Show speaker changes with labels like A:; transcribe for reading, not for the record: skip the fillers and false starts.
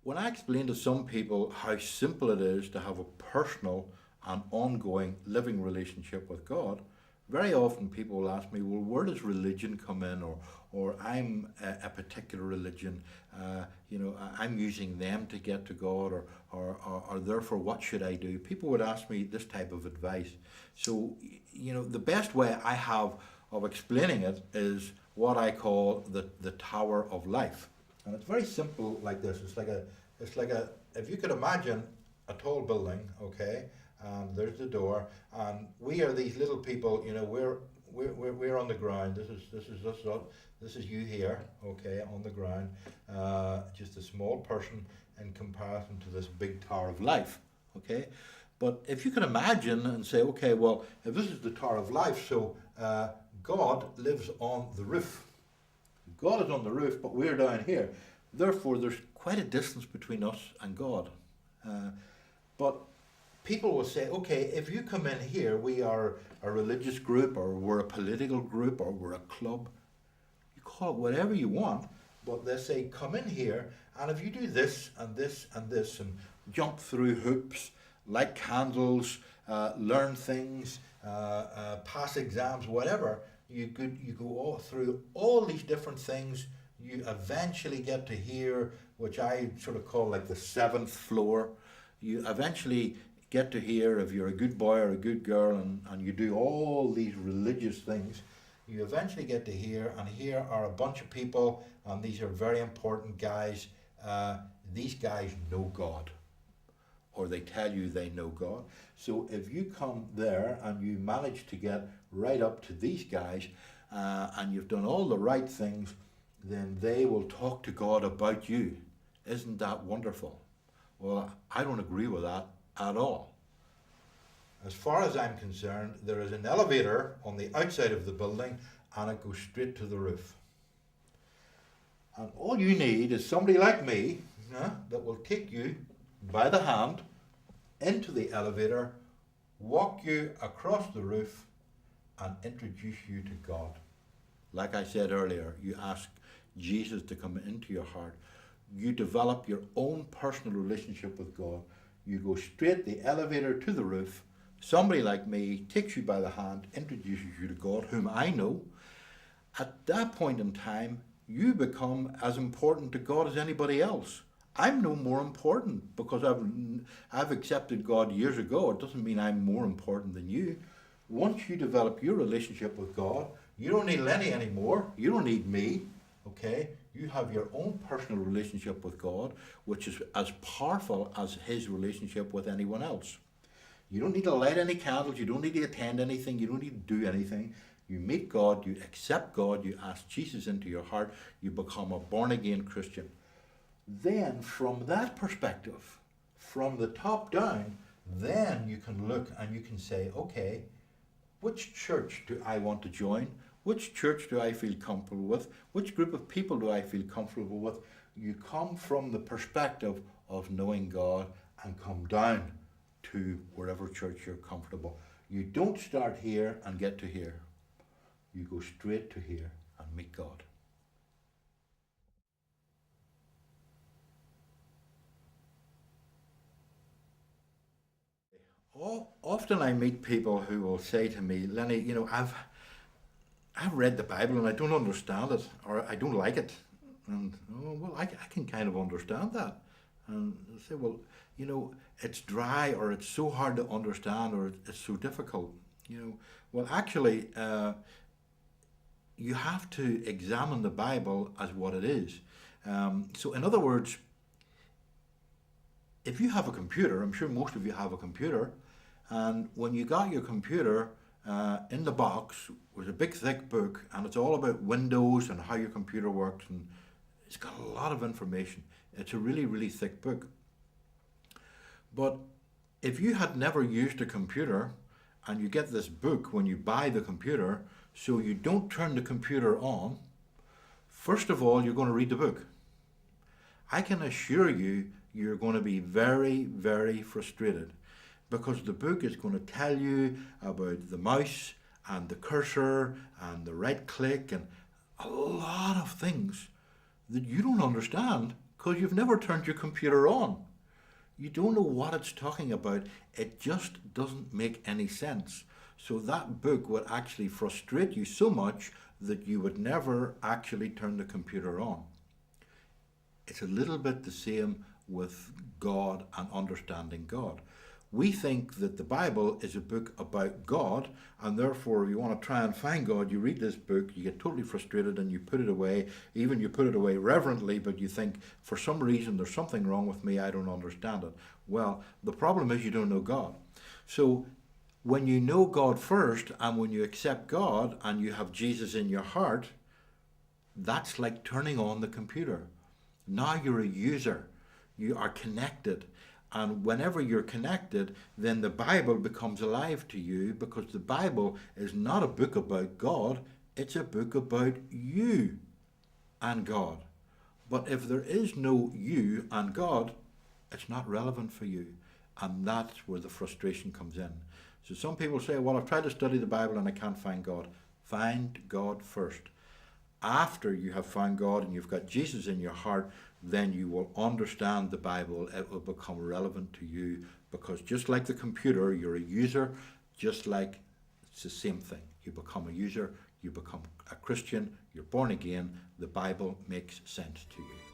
A: When I explain to some people how simple it is to have a personal and ongoing living relationship with God, very often people will ask me, well, where does religion come in? Or I'm a particular religion, I'm using them to get to God, or therefore what should I do? People would ask me this type of advice. So, the best way I have of explaining it is what I call the Tower of Life. And it's very simple like this. If you could imagine a tall building, okay, and there's the door, and we are these little people, we're on the ground. This is you here, okay, on the ground, just a small person in comparison to this big Tower of Life, okay. But if you can imagine and say, okay, well, if this is the Tower of Life, so God lives on the roof. God is on the roof, but we're down here. Therefore, there's quite a distance between us and God. But people will say, okay, if you come in here, we are a religious group, or we're a political group, or we're a club. You call it whatever you want, but they say, come in here, and if you do this and this and this, and jump through hoops, light candles, learn things, pass exams, whatever, you go all through all these different things. You eventually get to hear, which I sort of call like the seventh floor. You eventually get to hear, if you're a good boy or a good girl, and you do all these religious things, you eventually get to hear, and here are a bunch of people, and these are very important guys. These guys know God, or they tell you they know God. So if you come there and you manage to get right up to these guys, and you've done all the right things, then they will talk to God about you. Isn't that wonderful? Well, I don't agree with that at all. As far as I'm concerned, there is an elevator on the outside of the building, and it goes straight to the roof. And all you need is somebody like me that will take you by the hand into the elevator, walk you across the roof, and introduce you to God. Like I said earlier, you ask Jesus to come into your heart. You develop your own personal relationship with God. You go straight the elevator to the roof. Somebody like me takes you by the hand, introduces you to God, whom I know. At that point in time, you become as important to God as anybody else. I'm no more important because I've accepted God years ago. It doesn't mean I'm more important than you. Once you develop your relationship with God, you don't need Lennie anymore. You don't need me. Okay? You have your own personal relationship with God, which is as powerful as his relationship with anyone else. You don't need to light any candles. You don't need to attend anything. You don't need to do anything. You meet God. You accept God. You ask Jesus into your heart. You become a born-again Christian. Then, from that perspective, from the top down, then you can look and you can say, okay, which church do I want to join? Which church do I feel comfortable with? Which group of people do I feel comfortable with? You come from the perspective of knowing God and come down to wherever church you're comfortable. You don't start here and get to here. You go straight to here and meet God. Often I meet people who will say to me, Lennie, I've read the Bible and I don't understand it, or I don't like it. And, I can kind of understand that. And I say, well, it's dry, or it's so hard to understand, or it's so difficult. Well, actually, you have to examine the Bible as what it is. So in other words, if you have a computer, I'm sure most of you have a computer, and when you got your computer, in the box was a big thick book, and it's all about Windows and how your computer works, and it's got a lot of information. It's a really, really thick book. But if you had never used a computer, and you get this book when you buy the computer, so you don't turn the computer on, first of all, you're going to read the book. I can assure you, you're going to be very, very frustrated, because the book is going to tell you about the mouse and the cursor and the right click and a lot of things that you don't understand because you've never turned your computer on. You don't know what it's talking about. It just doesn't make any sense. So that book would actually frustrate you so much that you would never actually turn the computer on. It's a little bit the same with God and understanding God. We think that the Bible is a book about God, and therefore if you want to try and find God, you read this book, you get totally frustrated and you put it away. Even you put it away reverently, but you think, for some reason there's something wrong with me, I don't understand it. Well, the problem is you don't know God. So when you know God first, and when you accept God and you have Jesus in your heart, that's like turning on the computer. Now you're a user. You are connected. And whenever you're connected, then the Bible becomes alive to you, because the Bible is not a book about God, it's a book about you and God. But if there is no you and God, it's not relevant for you. And that's where the frustration comes in. So some people say, well, I've tried to study the Bible and I can't find God. Find God first. After you have found God and you've got Jesus in your heart, then you will understand the Bible. It will become relevant to you, because just like the computer, you're a user, just like it's the same thing. You become a user, you become a Christian, you're born again, the Bible makes sense to you.